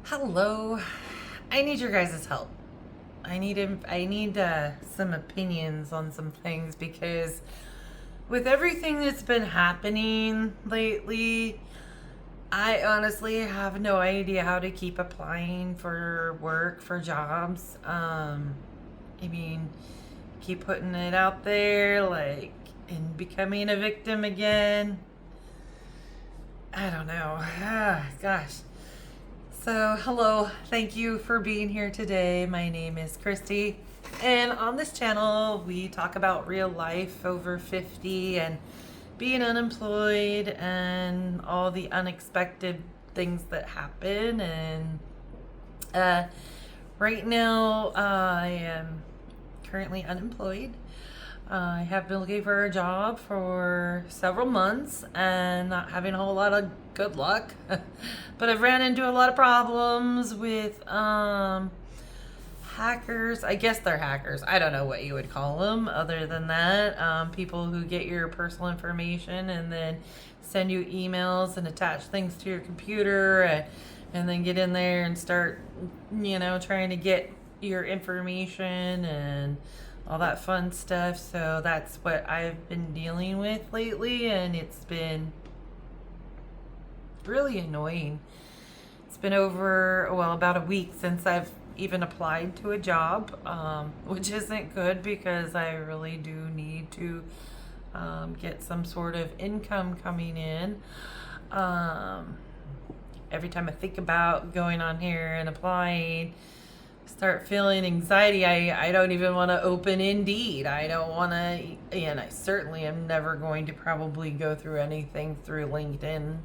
Hello. I need your guys' help. I need some opinions on some things because with everything that's been happening lately, I honestly have no idea how to keep applying for work, for jobs. I mean, keep putting it out there, like, and becoming a victim again. I don't know. Gosh. So, hello. Thank you for being here today. My name is Christy. And on this channel, we talk about real life over 50 and being unemployed and all the unexpected things that happen. And right now, I am currently unemployed. I have been looking for a job for several months and not having a whole lot of good luck. But I've ran into a lot of problems with hackers. I guess they're hackers. I don't know what you would call them other than that. People who get your personal information and then send you emails and attach things to your computer and then get in there and start, trying to get your information and all that fun stuff. So that's what I've been dealing with lately, and it's been really annoying. It's been about a week since I've even applied to a job, which isn't good because I really do need to get some sort of income coming in. Every time I think about going on here and applying, start feeling anxiety. I don't even want to open Indeed. I don't want to, and I certainly am never going to probably go through anything through LinkedIn.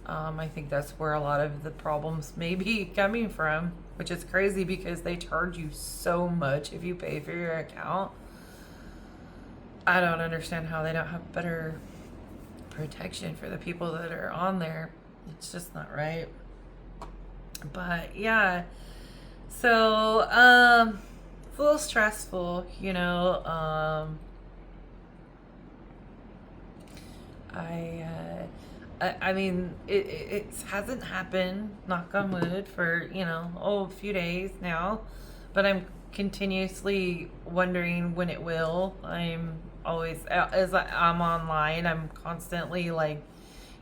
I think that's where a lot of the problems may be coming from, which is crazy because they charge you so much if you pay for your account. I don't understand how they don't have better protection for the people that are on there. It's just not right. But yeah. So, it's a little stressful, I mean, it hasn't happened, knock on wood, for, a few days now, but I'm continuously wondering when it will. I'm always, as I'm online, I'm constantly like,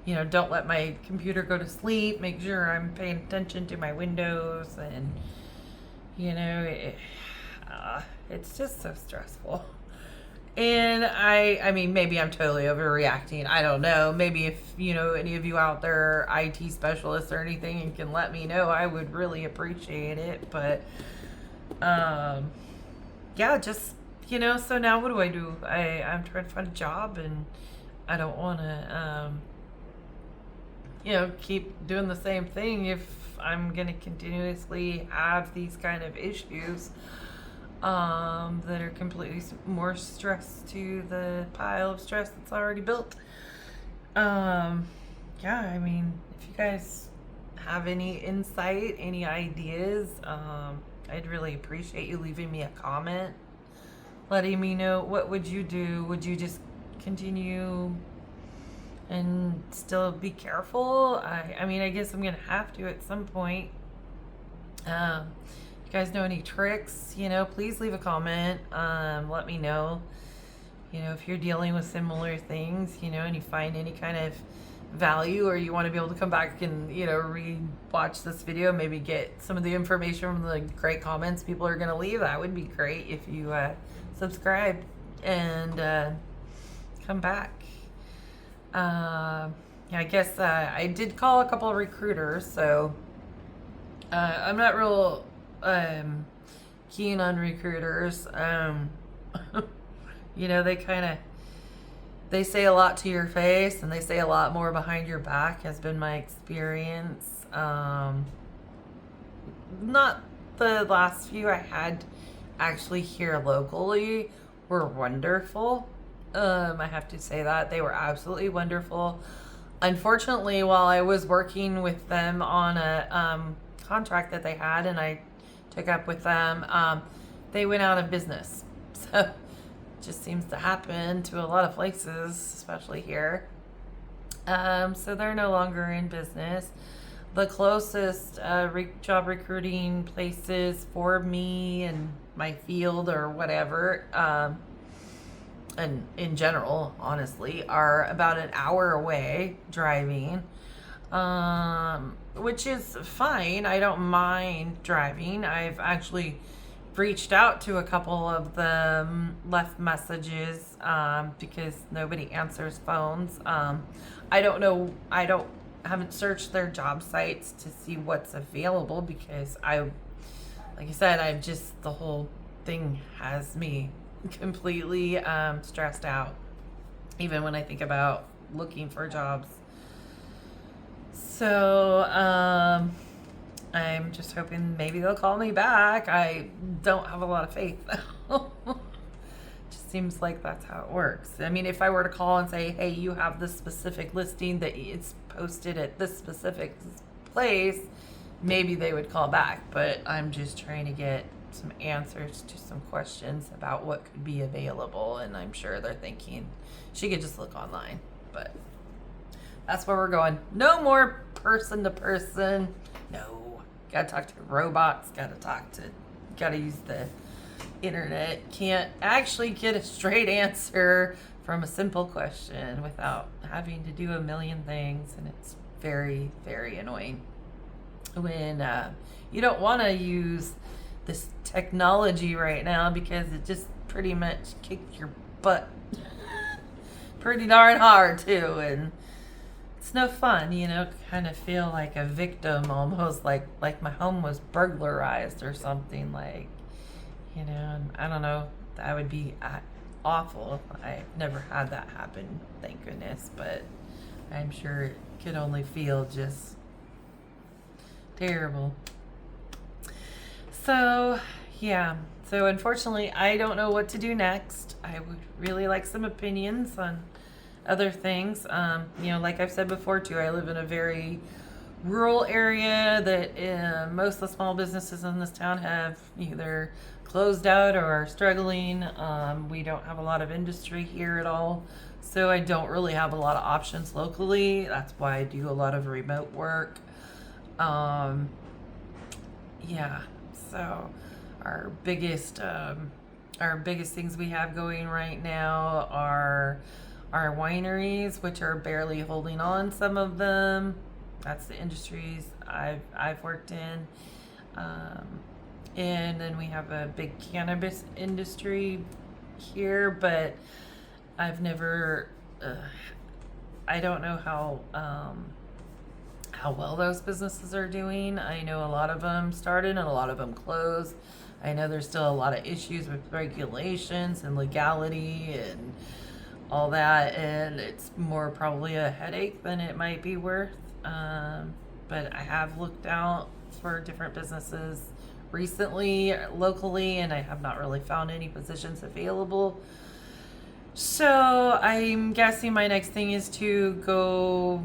don't let my computer go to sleep, make sure I'm paying attention to my windows and it's just so stressful. And I mean, maybe I'm totally overreacting. I don't know. Maybe if, any of you out there are IT specialists or anything and can let me know, I would really appreciate it. But, yeah, just, so now what do? I'm trying to find a job and I don't want to, keep doing the same thing if I'm going to continuously have these kind of issues that are completely more stress to the pile of stress that's already built. Yeah, I mean, if you guys have any insight, any ideas, I'd really appreciate you leaving me a comment, letting me know what would you do. Would you just continue and still be careful? I mean, I guess I'm gonna have to at some point. You guys know any tricks, please leave a comment. Let me know, if you're dealing with similar things, and you find any kind of value, or you want to be able to come back and, re-watch this video, maybe get some of the information from the great comments people are going to leave. That would be great if you subscribe and come back. Yeah, I guess I did call a couple of recruiters, so I'm not real keen on recruiters. They say a lot to your face and they say a lot more behind your back, has been my experience. Not the last few I had actually here locally were wonderful. I have to say that they were absolutely wonderful. Unfortunately, while I was working with them on a contract that they had and I took up with them, they went out of business. So it just seems to happen to a lot of places, especially here. So they're no longer in business. the closest job recruiting places for me and my field or whatever, and in general, honestly, are about an hour away driving, which is fine. I don't mind driving. I've actually reached out to a couple of them, left messages, because nobody answers phones. I don't know. Haven't searched their job sites to see what's available because like I said, the whole thing has me completely stressed out, even when I think about looking for jobs. So I'm just hoping maybe they'll call me back. I don't have a lot of faith. Just seems like that's how it works. I mean, if I were to call and say, hey, you have this specific listing that it's posted at this specific place, maybe they would call back. But I'm just trying to get some answers to some questions about what could be available. And I'm sure they're thinking she could just look online. But that's where we're going. No more person to person. No. Gotta talk to robots. Gotta use the internet. Can't actually get a straight answer from a simple question without having to do a million things. And it's very, very annoying when you don't want to use this technology right now because it just pretty much kicked your butt pretty darn hard too. And it's no fun, kind of feel like a victim almost, like my home was burglarized or something, and I don't know, that would be awful. I've never had that happen, thank goodness, but I'm sure it could only feel just terrible. So, yeah. So, unfortunately, I don't know what to do next. I would really like some opinions on other things. Like I've said before too, I live in a very rural area that most of the small businesses in this town have either closed out or are struggling. We don't have a lot of industry here at all, so I don't really have a lot of options locally. That's why I do a lot of remote work. So our biggest things we have going right now are our wineries, which are barely holding on, some of them. That's the industries I've worked in. And then we have a big cannabis industry here, but I've never, I don't know how well those businesses are doing. I know a lot of them started and a lot of them closed. I know there's still a lot of issues with regulations and legality and all that, and it's more probably a headache than it might be worth. But I have looked out for different businesses recently, locally, and I have not really found any positions available. So I'm guessing my next thing is to go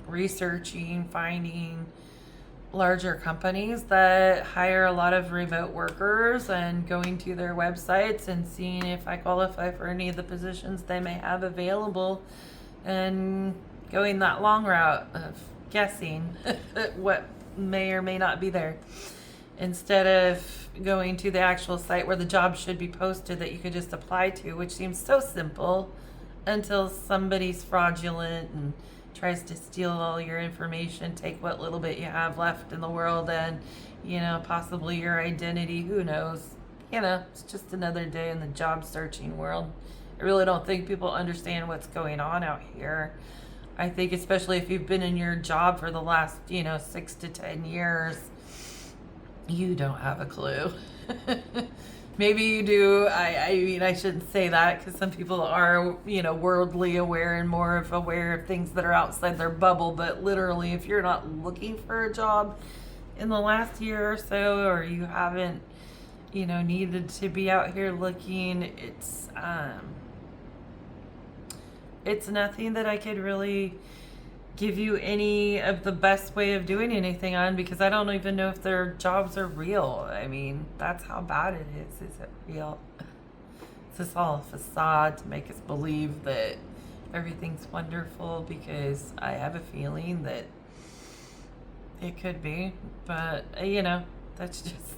researching, finding larger companies that hire a lot of remote workers and going to their websites and seeing if I qualify for any of the positions they may have available, and going that long route of guessing what may or may not be there, instead of going to the actual site where the job should be posted that you could just apply to, which seems so simple until somebody's fraudulent and tries to steal all your information, take what little bit you have left in the world, and possibly your identity. Who knows? It's just another day in the job searching world. I really don't think people understand what's going on out here. I think especially if you've been in your job for the last 6 to 10 years, you don't have a clue. Maybe you do. I mean, I shouldn't say that because some people are, worldly aware and more of aware of things that are outside their bubble. But literally, if you're not looking for a job in the last year or so, or you haven't, needed to be out here looking, it's nothing that I could really give you any of the best way of doing anything on, because I don't even know if their jobs are real. I mean, that's how bad it is. Is it real? Is this all a facade to make us believe that everything's wonderful? Because I have a feeling that It could be, but that's just,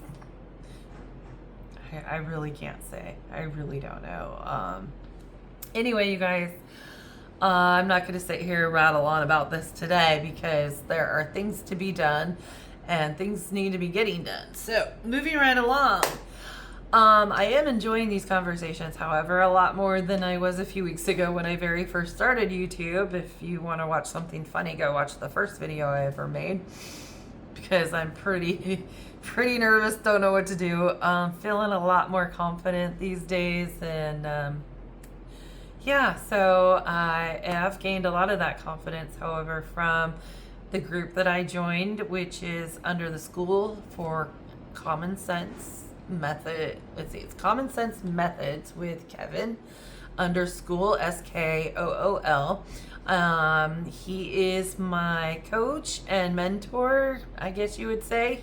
I really can't say. I really don't know. Anyway, you guys, I'm not going to sit here and rattle on about this today because there are things to be done and things need to be getting done. So, moving right along. I am enjoying these conversations, however, a lot more than I was a few weeks ago when I very first started YouTube. If you want to watch something funny, go watch the first video I ever made, because I'm pretty nervous, don't know what to do. Feeling a lot more confident these days, and yeah, so I have gained a lot of that confidence, however, from the group that I joined, which is under the Skool for Common Sense Method. Let's see, it's Common Sense Methods with Kevin under Skool, Skool. He is my coach and mentor, I guess you would say.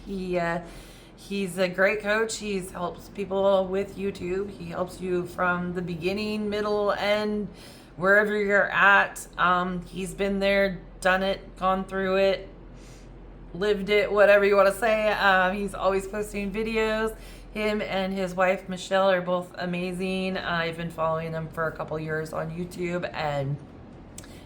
He's a great coach. He helps people with YouTube. He helps you from the beginning, middle, end, wherever you're at. He's been there, done it, gone through it, lived it, whatever you want to say. He's always posting videos. Him and his wife, Michelle, are both amazing. I've been following them for a couple years on YouTube, and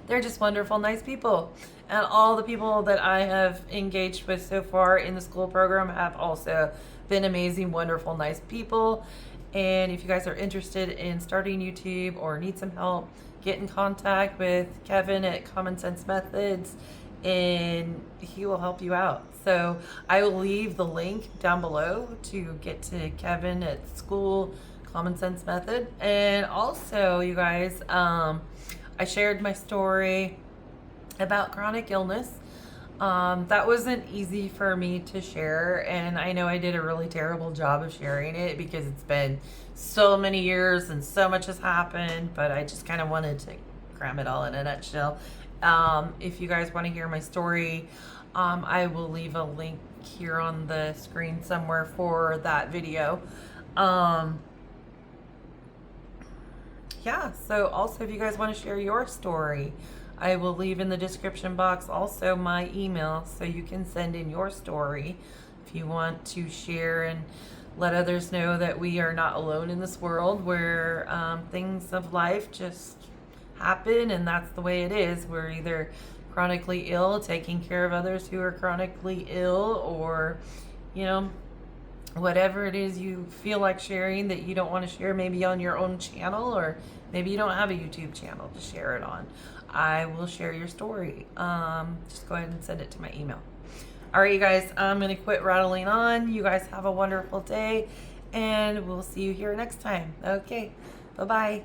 they're just wonderful, nice people. And all the people that I have engaged with so far in the Skool program have also been amazing, wonderful, nice people. And if you guys are interested in starting YouTube or need some help, get in contact with Kevin at Common Sense Methods, and he will help you out. So I will leave the link down below to get to Kevin at Skool Common Sense Method. And also, you guys, I shared my story about chronic illness. That wasn't easy for me to share, and I know I did a really terrible job of sharing it because it's been so many years and so much has happened, but I just kind of wanted to cram it all in a nutshell. If you guys want to hear my story, I will leave a link here on the screen somewhere for that video. Yeah, so also if you guys want to share your story, I will leave in the description box also my email so you can send in your story if you want to share and let others know that we are not alone in this world where things of life just happen, and that's the way it is. We're either chronically ill, taking care of others who are chronically ill, or whatever it is you feel like sharing that you don't want to share maybe on your own channel, or maybe you don't have a YouTube channel to share it on. I will share your story. Just go ahead and send it to my email. All right, you guys, I'm going to quit rattling on. You guys have a wonderful day, and we'll see you here next time. Okay, bye-bye.